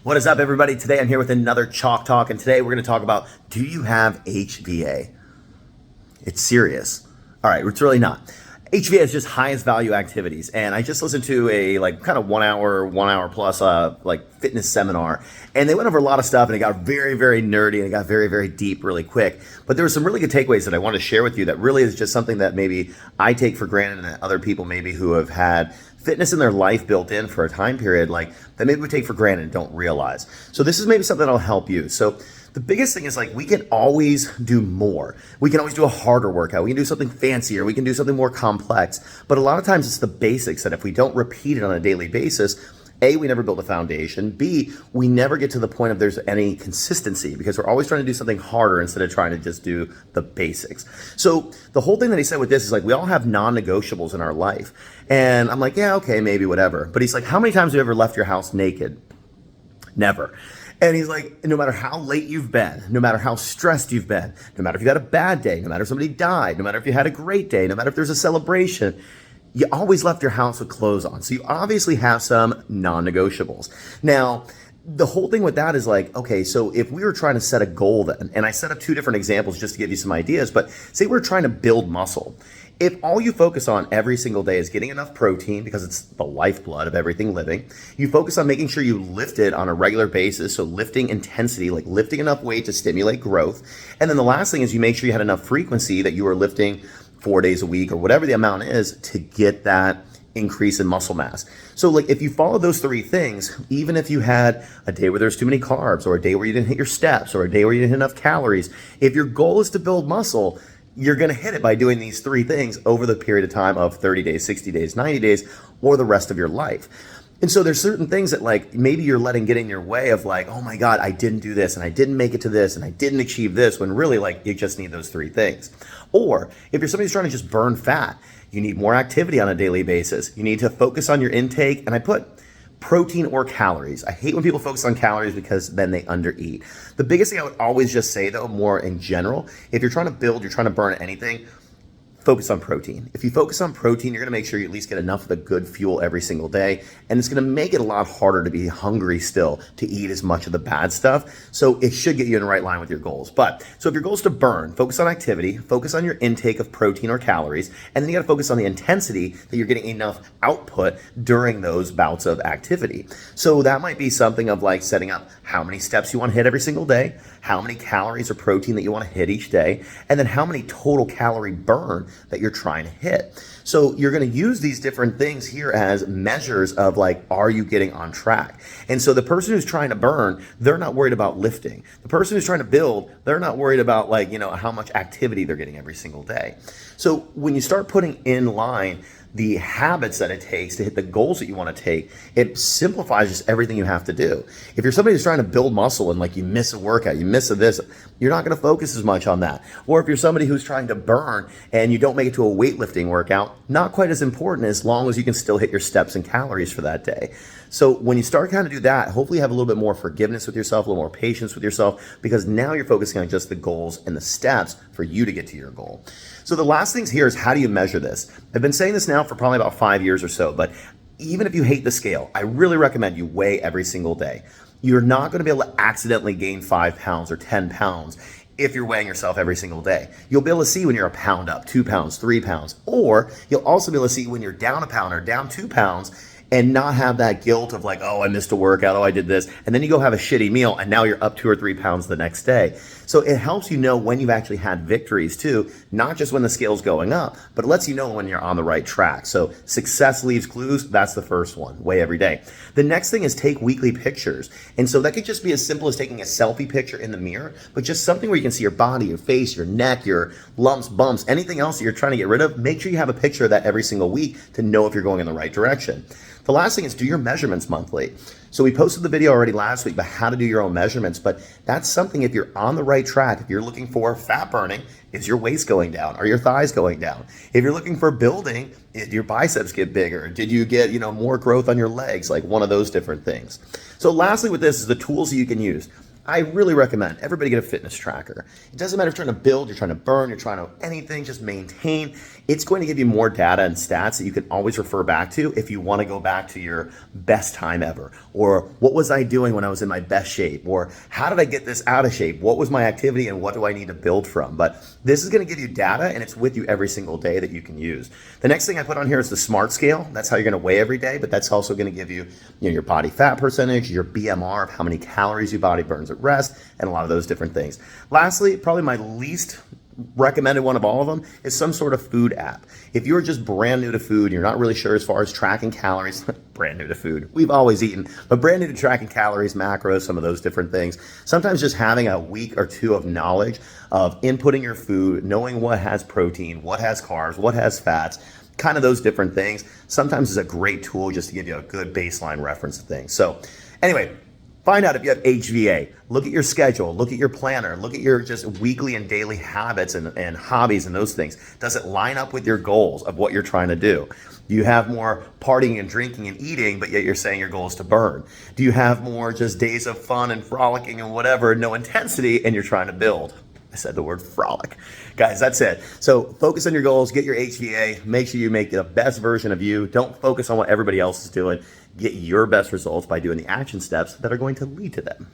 What is up, everybody? Today I'm here with another Chalk Talk, and today we're going to talk about, do you have H.V.A? It's serious. All right, it's really not. H.V.A is just highest value activities, and I just listened to a kind of one hour plus fitness seminar, and they went over a lot of stuff, and it got very, very nerdy, and it got very, very deep really quick. But there were some really good takeaways that I want to share with you that really is just something that maybe I take for granted, and that other people maybe who have had fitness in their life built in for a time period that maybe we take for granted and don't realize. So this is maybe something that'll help you. So the biggest thing is we can always do more. We can always do a harder workout. We can do something fancier. We can do something more complex. But a lot of times it's the basics that if we don't repeat it on a daily basis, A, we never build a foundation. B, we never get to the point of there's any consistency because we're always trying to do something harder instead of trying to just do the basics. So the whole thing that he said with this is we all have non-negotiables in our life. And I'm yeah, okay, maybe whatever. But he's how many times have you ever left your house naked? Never. And he's no matter how late you've been, no matter how stressed you've been, no matter if you had a bad day, no matter if somebody died, no matter if you had a great day, no matter if there's a celebration, you always left your house with clothes on. So you obviously have some non-negotiables. Now, the whole thing with that is okay, so if we were trying to set a goal then, and I set up two different examples just to give you some ideas, but say we're trying to build muscle. If all you focus on every single day is getting enough protein, because it's the lifeblood of everything living, you focus on making sure you lift it on a regular basis, so lifting intensity, lifting enough weight to stimulate growth. And then the last thing is you make sure you had enough frequency that you are lifting 4 days a week or whatever the amount is to get that increase in muscle mass. So if you follow those three things, even if you had a day where there's too many carbs or a day where you didn't hit your steps or a day where you didn't hit enough calories, if your goal is to build muscle, you're going to hit it by doing these three things over the period of time of 30 days, 60 days, 90 days, or the rest of your life. And so there's certain things that maybe you're letting get in your way of oh my God, I didn't do this and I didn't make it to this and I didn't achieve this, when really you just need those three things. Or if you're somebody who's trying to just burn fat, you need more activity on a daily basis. You need to focus on your intake. And I put protein or calories. I hate when people focus on calories because then they undereat. The biggest thing I would always just say though, more in general, if you're trying to build, you're trying to burn anything, focus on protein. If you focus on protein, you're going to make sure you at least get enough of the good fuel every single day. And it's going to make it a lot harder to be hungry still, to eat as much of the bad stuff. So it should get you in the right line with your goals. So if your goal is to burn, focus on activity, focus on your intake of protein or calories, and then you got to focus on the intensity that you're getting enough output during those bouts of activity. So that might be something of setting up how many steps you want to hit every single day, how many calories or protein that you want to hit each day, and then how many total calorie burn that you're trying to hit. So you're going to use these different things here as measures of are you getting on track? And so the person who's trying to burn, they're not worried about lifting. The person who's trying to build, they're not worried about how much activity they're getting every single day. So when you start putting in line the habits that it takes to hit the goals that you want to take, it simplifies just everything you have to do. If you're somebody who's trying to build muscle and you miss a workout, you miss this, you're not going to focus as much on that. Or if you're somebody who's trying to burn and you don't make it to a weightlifting workout, not quite as important as long as you can still hit your steps and calories for that day. So when you start to do that, hopefully you have a little bit more forgiveness with yourself, a little more patience with yourself, because now you're focusing on just the goals and the steps for you to get to your goal. So the last things here is, how do you measure this? I've been saying this now for probably about 5 years or so, but even if you hate the scale, I really recommend you weigh every single day. You're not going to be able to accidentally gain 5 pounds or 10 pounds if you're weighing yourself every single day. You'll be able to see when you're a pound up, 2 pounds, 3 pounds, or you'll also be able to see when you're down a pound or down 2 pounds, and not have that guilt of oh, I missed a workout, oh, I did this, and then you go have a shitty meal and now you're up 2 or 3 pounds the next day. So it helps you know when you've actually had victories too, not just when the scale's going up, but it lets you know when you're on the right track. So success leaves clues. That's the first one. Weigh every day. The next thing is take weekly pictures. And so that could just be as simple as taking a selfie picture in the mirror, but just something where you can see your body, your face, your neck, your lumps, bumps, anything else that you're trying to get rid of. Make sure you have a picture of that every single week to know if you're going in the right direction. The last thing is do your measurements monthly. So we posted the video already last week about how to do your own measurements, but that's something if you're on the right track, if you're looking for fat burning, is your waist going down? Are your thighs going down? If you're looking for building, did your biceps get bigger? Did you get, more growth on your legs? One of those different things. So lastly with this is the tools that you can use. I really recommend everybody get a fitness tracker. It doesn't matter if you're trying to build, you're trying to burn, you're trying to anything, just maintain. It's going to give you more data and stats that you can always refer back to if you want to go back to your best time ever. Or what was I doing when I was in my best shape? Or how did I get this out of shape? What was my activity and what do I need to build from? But this is going to give you data and it's with you every single day that you can use. The next thing I put on here is the SMART scale. That's how you're going to weigh every day, but that's also going to give you, your body fat percentage, your BMR of how many calories your body burns at rest, and a lot of those different things. Lastly, probably my least recommended one of all of them is some sort of food app. If you're just brand new to food, you're not really sure as far as tracking calories, brand new to food, we've always eaten, but brand new to tracking calories, macros, some of those different things. Sometimes just having a week or two of knowledge of inputting your food, knowing what has protein, what has carbs, what has fats, kind of those different things, sometimes is a great tool just to give you a good baseline reference of things. So anyway, find out if you have HVA. Look at your schedule, look at your planner, look at your just weekly and daily habits and hobbies and those things. Does it line up with your goals of what you're trying to do? Do you have more partying and drinking and eating, but yet you're saying your goal is to burn? Do you have more just days of fun and frolicking and whatever, no intensity, and you're trying to build? I said the word frolic. Guys, that's it. So focus on your goals, get your HVA, make sure you make the best version of you. Don't focus on what everybody else is doing. Get your best results by doing the action steps that are going to lead to them.